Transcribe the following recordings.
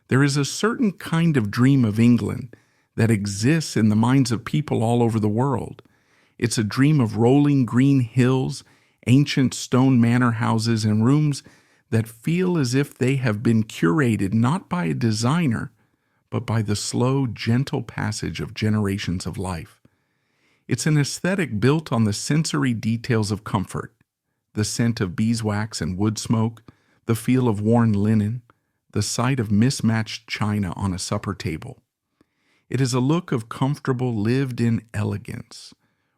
There is a certain kind of dream of England that exists in the minds of people all over the world. It's a dream of rolling green hills, ancient stone manor houses, and rooms that feel as if they have been curated not by a designer, but by the slow, gentle passage of generations of life. It's an aesthetic built on the sensory details of comfort, the scent of beeswax and wood smoke, the feel of worn linen, the sight of mismatched china on a supper table. It is a look of comfortable, lived-in elegance,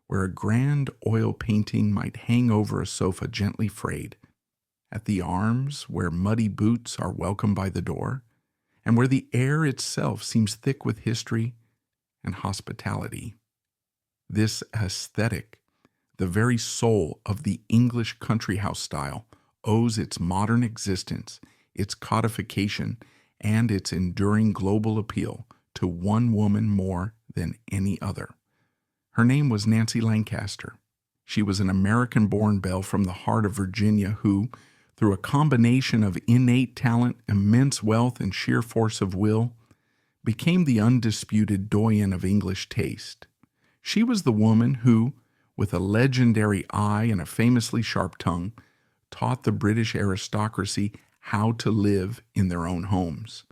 where a grand oil painting might hang over a sofa gently frayed, at the arms where muddy boots are welcomed by the door, and where the air itself seems thick with history and hospitality. This aesthetic, the very soul of the English country house style, owes its modern existence, its codification, and its enduring global appeal to one woman more than any other. Her name was Nancy Lancaster. She was an American-born belle from the heart of Virginia who, through a combination of innate talent, immense wealth, and sheer force of will, became the undisputed doyen of English taste. She was the woman who, with a legendary eye and a famously sharp tongue, taught the British aristocracy how to live in their own homes.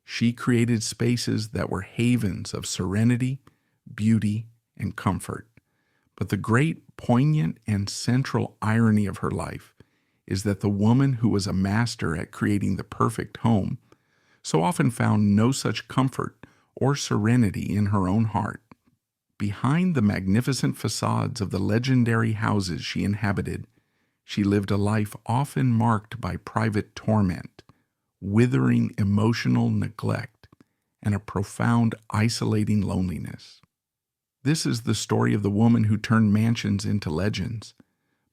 She created spaces that were havens of serenity, beauty, and comfort. But the great, poignant, and central irony of her life is that the woman who was a master at creating the perfect home so often found no such comfort or serenity in her own heart. Behind the magnificent facades of the legendary houses she inhabited, she lived a life often marked by private torment, withering emotional neglect, and a profound, isolating loneliness. This is the story of the woman who turned mansions into legends,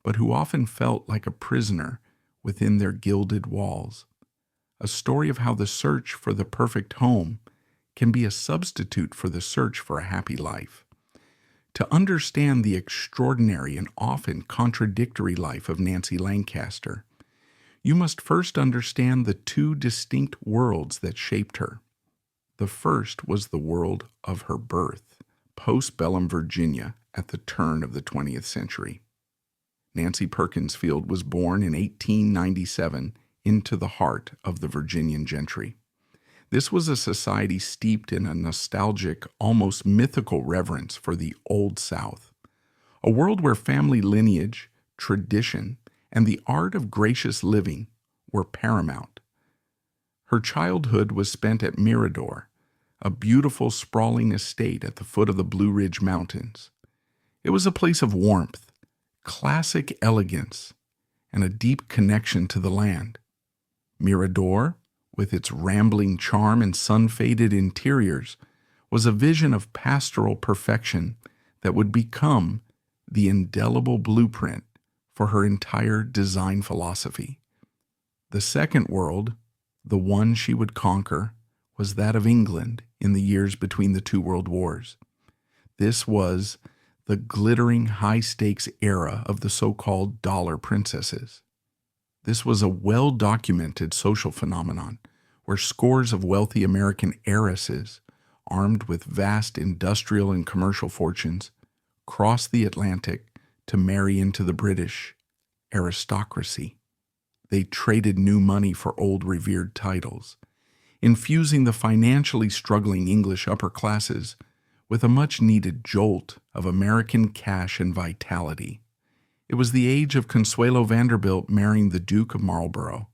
but who often felt like a prisoner within their gilded walls. A story of how the search for the perfect home can be a substitute for the search for a happy life. To understand the extraordinary and often contradictory life of Nancy Lancaster, you must first understand the two distinct worlds that shaped her. The first was the world of her birth, postbellum Virginia at the turn of the 20th century. Nancy Perkins Field was born in 1897 into the heart of the Virginian gentry. This was a society steeped in a nostalgic, almost mythical reverence for the Old South, a world where family lineage, tradition, and the art of gracious living were paramount. Her childhood was spent at Mirador, a beautiful, sprawling estate at the foot of the Blue Ridge Mountains. It was a place of warmth, classic elegance, and a deep connection to the land. Mirador, with its rambling charm and sun-faded interiors, was a vision of pastoral perfection that would become the indelible blueprint for her entire design philosophy. The second world, the one she would conquer, was that of England in the years between the two world wars. This was the glittering high-stakes era of the so-called dollar princesses. This was a well-documented social phenomenon where scores of wealthy American heiresses, armed with vast industrial and commercial fortunes, crossed the Atlantic to marry into the British aristocracy. They traded new money for old revered titles, infusing the financially struggling English upper classes with a much-needed jolt of American cash and vitality. It was the age of Consuelo Vanderbilt marrying the Duke of Marlborough,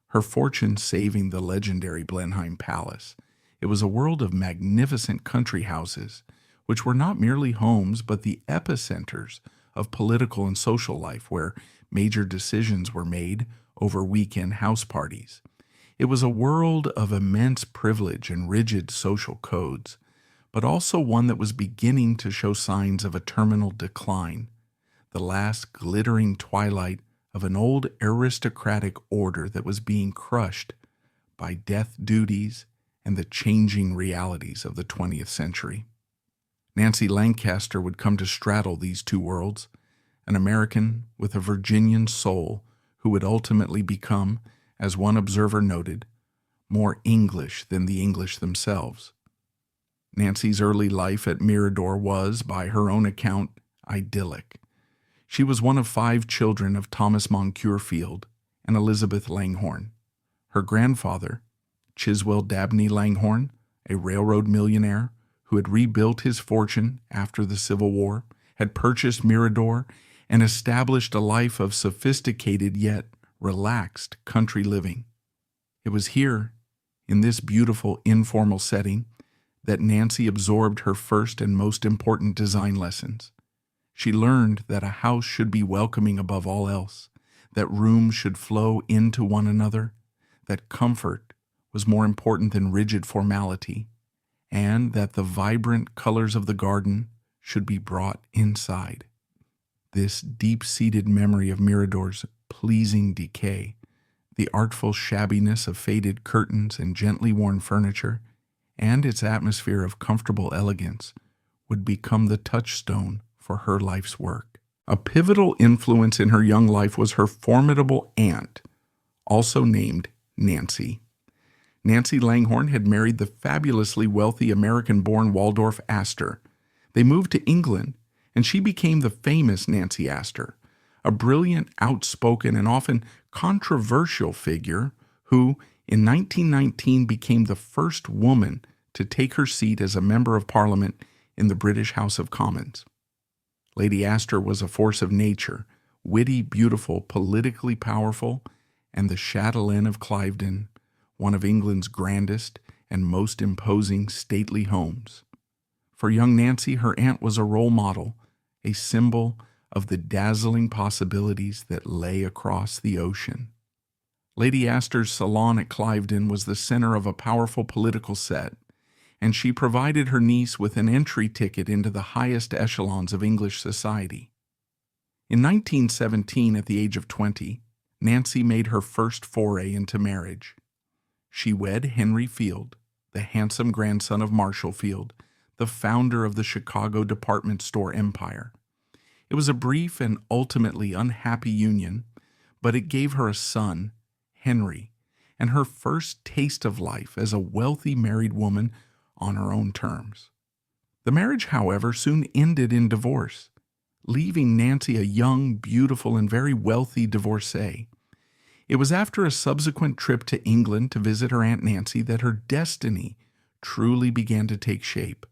her fortune saving the legendary Blenheim Palace. It was a world of magnificent country houses, which were not merely homes but the epicenters of political and social life where major decisions were made over weekend house parties. It was a world of immense privilege and rigid social codes, but also one that was beginning to show signs of a terminal decline, the last glittering twilight of an old aristocratic order that was being crushed by death duties and the changing realities of the 20th century. Nancy Lancaster would come to straddle these two worlds, an American with a Virginian soul who would ultimately become, as one observer noted, more English than the English themselves. Nancy's early life at Mirador was, by her own account, idyllic. She was one of 5 children of Thomas Moncure Field and Elizabeth Langhorne. Her grandfather, Chiswell Dabney Langhorne, a railroad millionaire who had rebuilt his fortune after the Civil War, had purchased Mirador and established a life of sophisticated yet relaxed country living. It was here, in this beautiful informal setting, that Nancy absorbed her first and most important design lessons. She learned that a house should be welcoming above all else, that rooms should flow into one another, that comfort was more important than rigid formality, and that the vibrant colors of the garden should be brought inside. This deep-seated memory of Mirador's pleasing decay, the artful shabbiness of faded curtains and gently worn furniture, and its atmosphere of comfortable elegance would become the touchstone for her life's work. A pivotal influence in her young life was her formidable aunt, also named Nancy. Nancy Langhorne had married the fabulously wealthy American-born Waldorf Astor. They moved to England, and she became the famous Nancy Astor, a brilliant, outspoken, and often controversial figure who, in 1919, became the first woman to take her seat as a Member of Parliament in the British House of Commons. Lady Astor was a force of nature, witty, beautiful, politically powerful, and the chatelaine of Cliveden, one of England's grandest and most imposing stately homes. For young Nancy, her aunt was a role model, a symbol of the dazzling possibilities that lay across the ocean. Lady Astor's salon at Cliveden was the center of a powerful political set, and she provided her niece with an entry ticket into the highest echelons of English society. In 1917, at the age of 20, Nancy made her first foray into marriage. She wed Henry Field, the handsome grandson of Marshall Field, the founder of the Chicago department store empire. It was a brief and ultimately unhappy union, but it gave her a son, Henry, and her first taste of life as a wealthy married woman on her own terms. The marriage, however, soon ended in divorce, leaving Nancy a young, beautiful, and very wealthy divorcee. It was after a subsequent trip to England to visit her Aunt Nancy that her destiny truly began to take shape.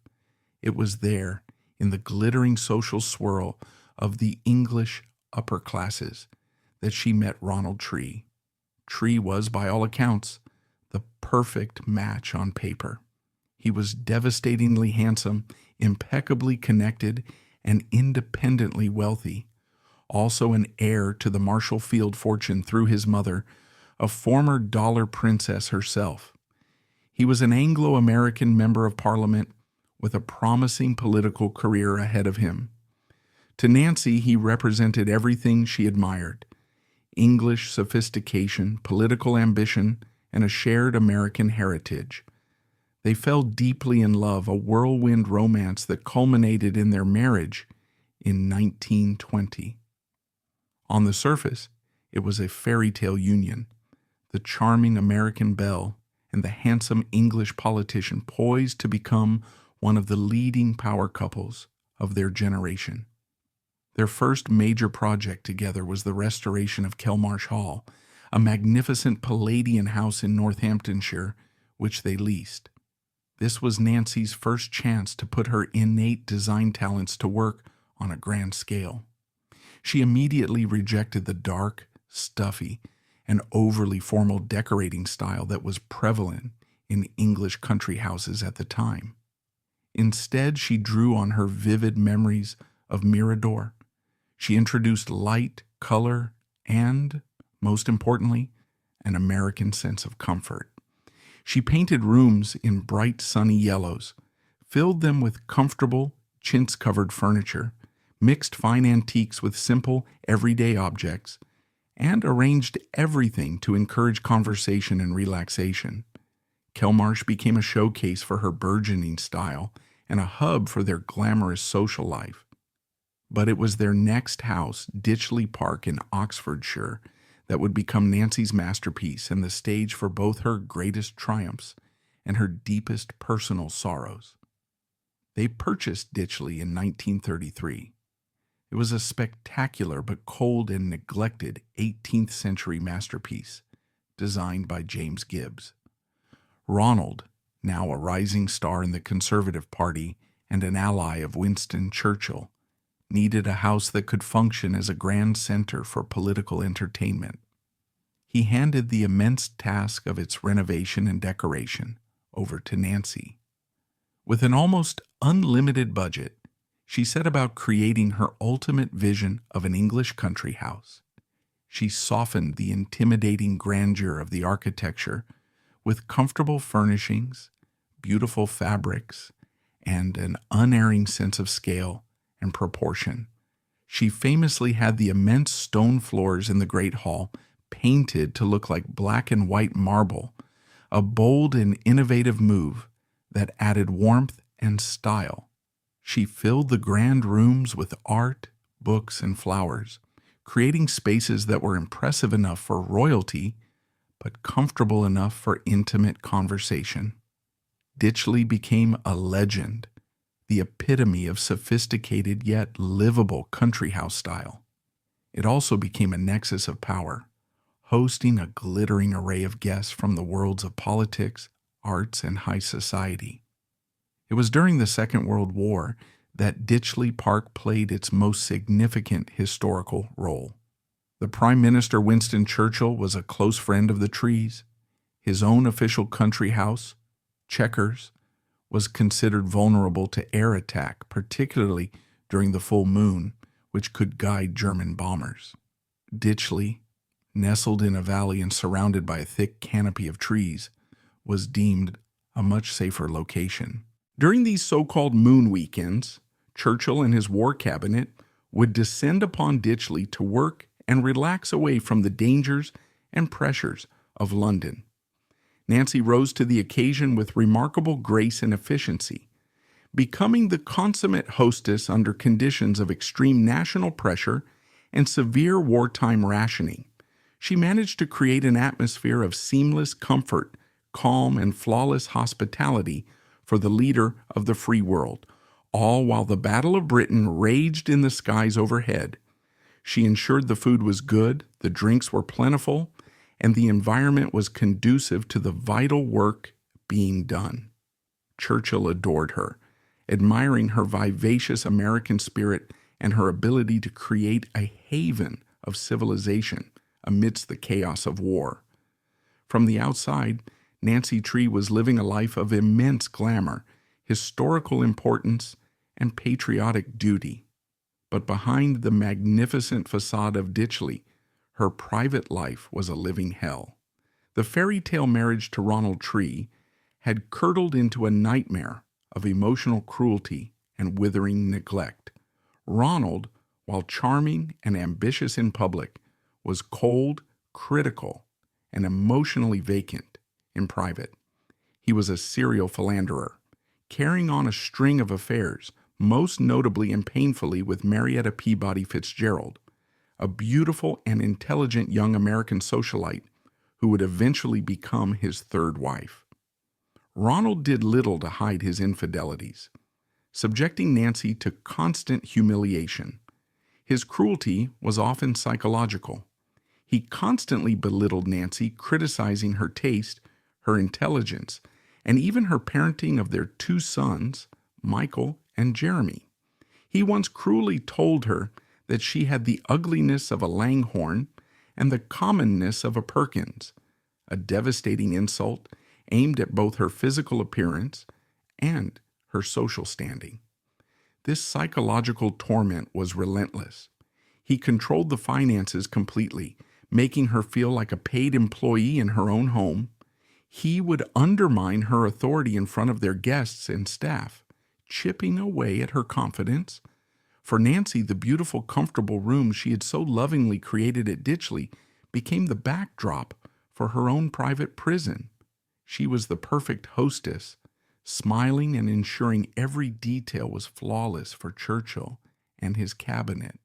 It was there, in the glittering social swirl of the English upper classes, that she met Ronald Tree. Tree was, by all accounts, the perfect match on paper. He was devastatingly handsome, impeccably connected, and independently wealthy. Also an heir to the Marshall Field fortune through his mother, a former dollar princess herself. He was an Anglo-American member of Parliament with a promising political career ahead of him. To Nancy, he represented everything she admired: English sophistication, political ambition, and a shared American heritage. They fell deeply in love, a whirlwind romance that culminated in their marriage in 1920. On the surface, it was a fairy tale union, the charming American belle and the handsome English politician poised to become one of the leading power couples of their generation. Their first major project together was the restoration of Kelmarsh Hall, a magnificent Palladian house in Northamptonshire, which they leased. This was Nancy's first chance to put her innate design talents to work on a grand scale. She immediately rejected the dark, stuffy, and overly formal decorating style that was prevalent in English country houses at the time. Instead, she drew on her vivid memories of Mirador. She introduced light, color, and, most importantly, an American sense of comfort. She painted rooms in bright sunny yellows, filled them with comfortable, chintz-covered furniture, mixed fine antiques with simple, everyday objects, and arranged everything to encourage conversation and relaxation. Kelmarsh became a showcase for her burgeoning style and a hub for their glamorous social life. But it was their next house, Ditchley Park in Oxfordshire, that would become Nancy's masterpiece and the stage for both her greatest triumphs and her deepest personal sorrows. They purchased Ditchley in 1933. It was a spectacular but cold and neglected 18th century masterpiece designed by James Gibbs. Ronald, now a rising star in the Conservative Party and an ally of Winston Churchill, needed a house that could function as a grand center for political entertainment. He handed the immense task of its renovation and decoration over to Nancy. With an almost unlimited budget, she set about creating her ultimate vision of an English country house. She softened the intimidating grandeur of the architecture with comfortable furnishings, beautiful fabrics, and an unerring sense of scale and proportion. She famously had the immense stone floors in the Great Hall painted to look like black and white marble, a bold and innovative move that added warmth and style. She filled the grand rooms with art, books, and flowers, creating spaces that were impressive enough for royalty, but comfortable enough for intimate conversation. Ditchley became a legend, the epitome of sophisticated yet livable country house style. It also became a nexus of power, hosting a glittering array of guests from the worlds of politics, arts, and high society. It was during the Second World War that Ditchley Park played its most significant historical role. The Prime Minister Winston Churchill was a close friend of the trees. His own official country house, Chequers, was considered vulnerable to air attack, particularly during the full moon, which could guide German bombers. Ditchley, nestled in a valley and surrounded by a thick canopy of trees, was deemed a much safer location. During these so-called moon weekends, Churchill and his war cabinet would descend upon Ditchley to work and relax away from the dangers and pressures of London. Nancy rose to the occasion with remarkable grace and efficiency, becoming the consummate hostess under conditions of extreme national pressure and severe wartime rationing. She managed to create an atmosphere of seamless comfort, calm, and flawless hospitality for the leader of the free world, all while the Battle of Britain raged in the skies overhead. She ensured the food was good, the drinks were plentiful, and the environment was conducive to the vital work being done. Churchill adored her, admiring her vivacious American spirit and her ability to create a haven of civilization amidst the chaos of war. From the outside, Nancy Tree was living a life of immense glamour, historical importance, and patriotic duty. But behind the magnificent facade of Ditchley, her private life was a living hell. The fairy tale marriage to Ronald Tree had curdled into a nightmare of emotional cruelty and withering neglect. Ronald, while charming and ambitious in public, was cold, critical, and emotionally vacant in private. He was a serial philanderer, carrying on a string of affairs, most notably and painfully with Marietta Peabody Fitzgerald, a beautiful and intelligent young American socialite who would eventually become his third wife. Ronald did little to hide his infidelities, subjecting Nancy to constant humiliation. His cruelty was often psychological. He constantly belittled Nancy, criticizing her taste, her intelligence, and even her parenting of their two sons, Michael and Jeremy. He once cruelly told her that she had the ugliness of a Langhorne and the commonness of a Perkins, a devastating insult aimed at both her physical appearance and her social standing. This psychological torment was relentless. He controlled the finances completely, making her feel like a paid employee in her own home. He would undermine her authority in front of their guests and staff, chipping away at her confidence. For Nancy, the beautiful, comfortable room she had so lovingly created at Ditchley became the backdrop for her own private prison. She was the perfect hostess, smiling and ensuring every detail was flawless for Churchill and his cabinet,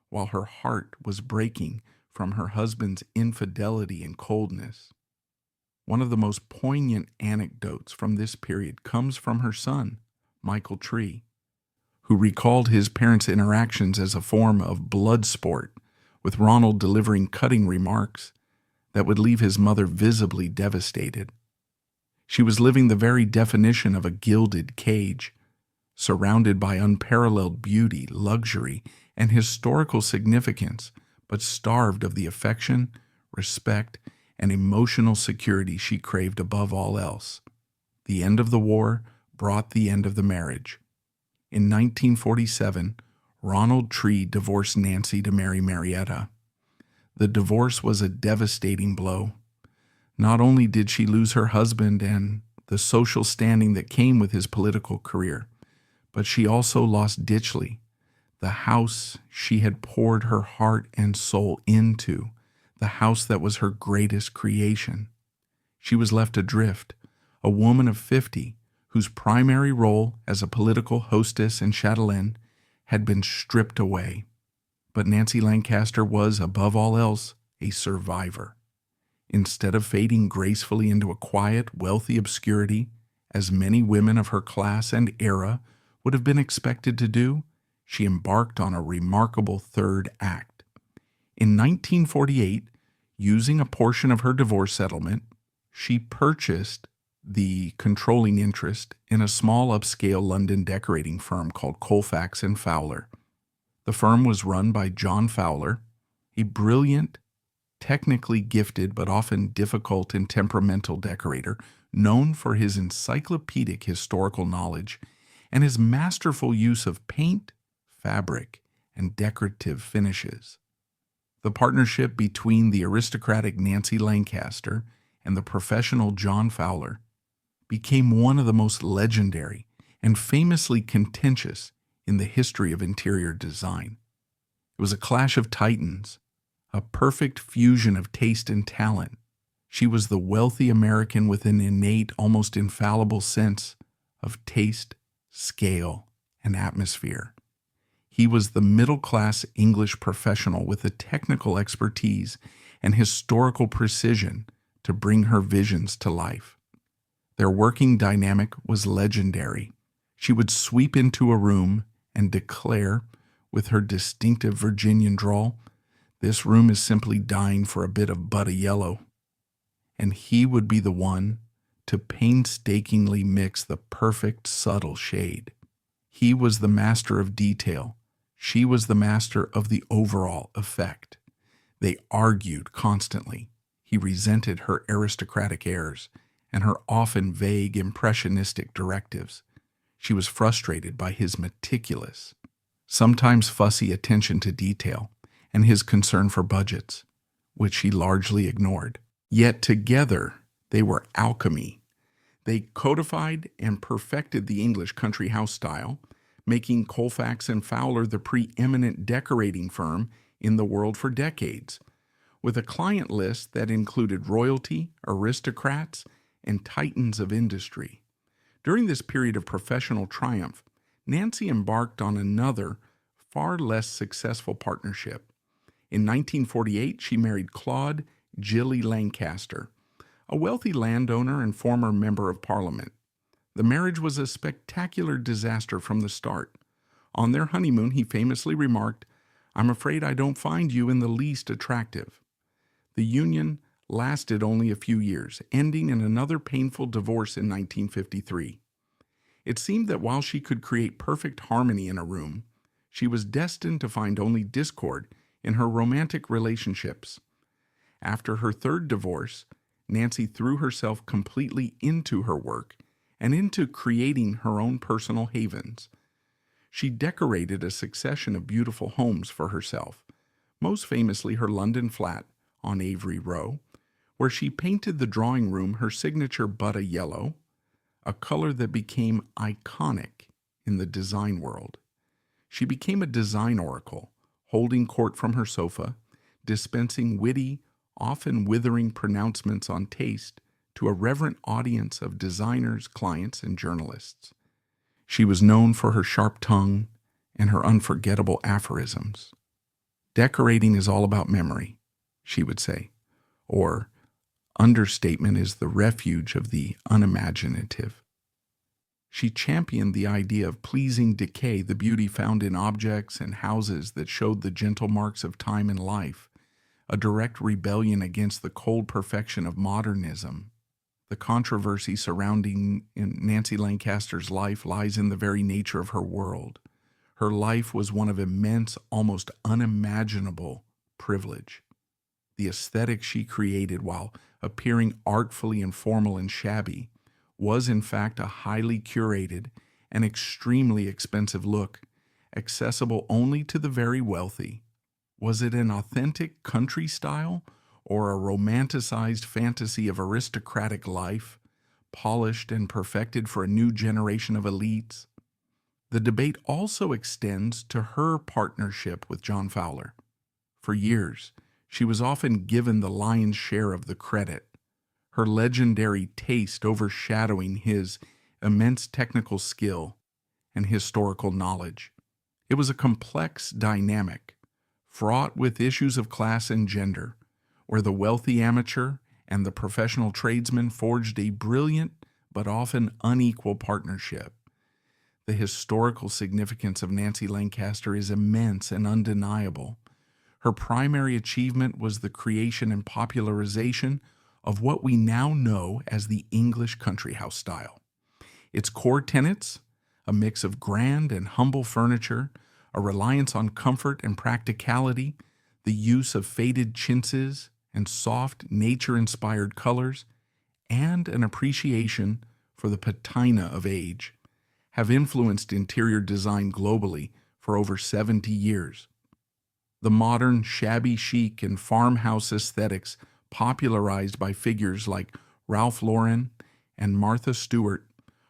while her heart was breaking from her husband's infidelity and coldness. One of the most poignant anecdotes from this period comes from her son, Michael Tree, who recalled his parents' interactions as a form of blood sport, with Ronald delivering cutting remarks that would leave his mother visibly devastated. She was living the very definition of a gilded cage, surrounded by unparalleled beauty, luxury, and historical significance, but starved of the affection, respect, and emotional security she craved above all else. The end of the war brought the end of the marriage. In 1947, Ronald Tree divorced Nancy to marry Marietta. The divorce was a devastating blow. Not only did she lose her husband and the social standing that came with his political career, but she also lost Ditchley, the house she had poured her heart and soul into, the house that was her greatest creation. She was left adrift, a woman of 50, whose primary role as a political hostess and chatelaine had been stripped away. But Nancy Lancaster was, above all else, a survivor. Instead of fading gracefully into a quiet, wealthy obscurity, as many women of her class and era would have been expected to do, she embarked on a remarkable third act. In 1948, using a portion of her divorce settlement, she purchased the controlling interest in a small upscale London decorating firm called Colfax and Fowler. The firm was run by John Fowler, a brilliant, technically gifted but often difficult and temperamental decorator known for his encyclopedic historical knowledge and his masterful use of paint, fabric, and decorative finishes. The partnership between the aristocratic Nancy Lancaster and the professional John Fowler became one of the most legendary and famously contentious in the history of interior design. It was a clash of titans, a perfect fusion of taste and talent. She was the wealthy American with an innate, almost infallible sense of taste, scale, and atmosphere. He was the middle-class English professional with the technical expertise and historical precision to bring her visions to life. Their working dynamic was legendary. She would sweep into a room and declare, with her distinctive Virginian drawl, "This room is simply dying for a bit of butter yellow." And he would be the one to painstakingly mix the perfect subtle shade. He was the master of detail. She was the master of the overall effect. They argued constantly. He resented her aristocratic airs and her often vague, impressionistic directives. She was frustrated by his meticulous, sometimes fussy attention to detail and his concern for budgets, which she largely ignored. Yet together they were alchemy. They codified and perfected the English country house style, making Colfax and Fowler the preeminent decorating firm in the world for decades, with a client list that included royalty, aristocrats, and titans of industry. During this period of professional triumph, Nancy embarked on another, far less successful partnership. In 1948, she married Claude Gilly Lancaster, a wealthy landowner and former member of Parliament. The marriage was a spectacular disaster from the start. On their honeymoon, he famously remarked, "I'm afraid I don't find you in the least attractive." The union lasted only a few years, ending in another painful divorce in 1953. It seemed that while she could create perfect harmony in a room, she was destined to find only discord in her romantic relationships. After her third divorce, Nancy threw herself completely into her work and into creating her own personal havens. She decorated a succession of beautiful homes for herself, most famously her London flat on Avery Row, where she painted the drawing room her signature butter yellow, a color that became iconic in the design world. She became a design oracle, holding court from her sofa, dispensing witty, often withering pronouncements on taste to a reverent audience of designers, clients, and journalists. She was known for her sharp tongue and her unforgettable aphorisms. Decorating is all about memory. she would say, or understatement is the refuge of the unimaginative. She championed the idea of pleasing decay, the beauty found in objects and houses that showed the gentle marks of time and life, a direct rebellion against the cold perfection of modernism. The controversy surrounding Nancy Lancaster's life lies in the very nature of her world. Her life was one of immense, almost unimaginable privilege. The aesthetic she created, while appearing artfully informal and shabby, was in fact a highly curated and extremely expensive look, accessible only to the very wealthy. Was it an authentic country style, or a romanticized fantasy of aristocratic life, polished and perfected for a new generation of elites? The debate also extends to her partnership with John Fowler. For years, she was often given the lion's share of the credit, her legendary taste overshadowing his immense technical skill and historical knowledge. It was a complex dynamic, fraught with issues of class and gender, where the wealthy amateur and the professional tradesman forged a brilliant but often unequal partnership. The historical significance of Nancy Lancaster is immense and undeniable. Her primary achievement was the creation and popularization of what we now know as the English country house style. Its core tenets, a mix of grand and humble furniture, a reliance on comfort and practicality, the use of faded chintzes and soft, nature-inspired colors, and an appreciation for the patina of age, have influenced interior design globally for over 70 years. The modern, shabby chic and farmhouse aesthetics popularized by figures like Ralph Lauren and Martha Stewart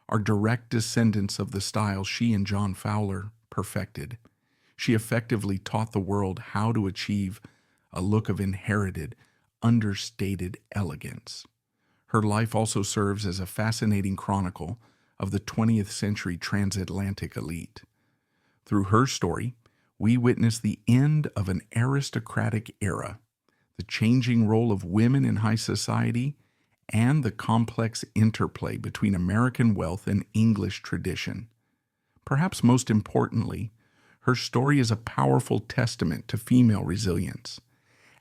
are direct descendants of the style she and John Fowler perfected. She effectively taught the world how to achieve a look of inherited, understated elegance. Her life also serves as a fascinating chronicle of the 20th century transatlantic elite. Through her story, we witness the end of an aristocratic era, the changing role of women in high society, and the complex interplay between American wealth and English tradition. Perhaps most importantly, her story is a powerful testament to female resilience.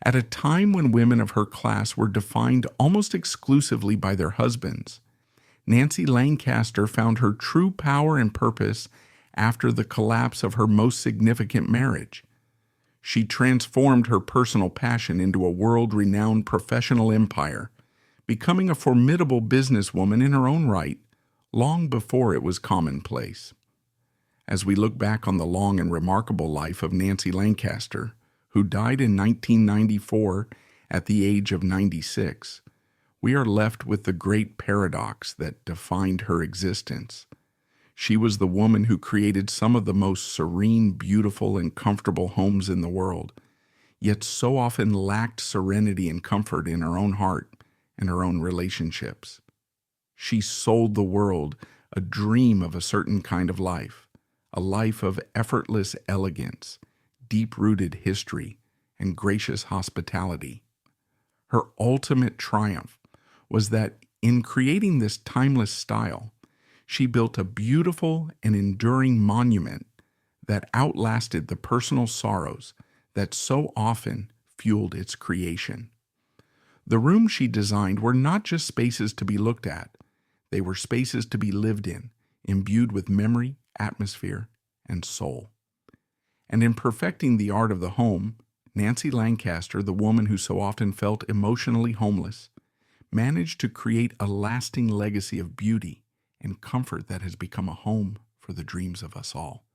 At a time when women of her class were defined almost exclusively by their husbands, Nancy Lancaster found her true power and purpose after the collapse of her most significant marriage. She transformed her personal passion into a world-renowned professional empire, becoming a formidable businesswoman in her own right, long before it was commonplace. As we look back on the long and remarkable life of Nancy Lancaster, who died in 1994 at the age of 96, we are left with the great paradox that defined her existence. She was the woman who created some of the most serene, beautiful, and comfortable homes in the world, yet so often lacked serenity and comfort in her own heart and her own relationships. She sold the world a dream of a certain kind of life, a life of effortless elegance, deep-rooted history, and gracious hospitality. Her ultimate triumph was that in creating this timeless style, she built a beautiful and enduring monument that outlasted the personal sorrows that so often fueled its creation. The rooms she designed were not just spaces to be looked at, they were spaces to be lived in, imbued with memory, atmosphere, and soul. And in perfecting the art of the home, Nancy Lancaster, the woman who so often felt emotionally homeless, managed to create a lasting legacy of beauty and comfort that has become a home for the dreams of us all.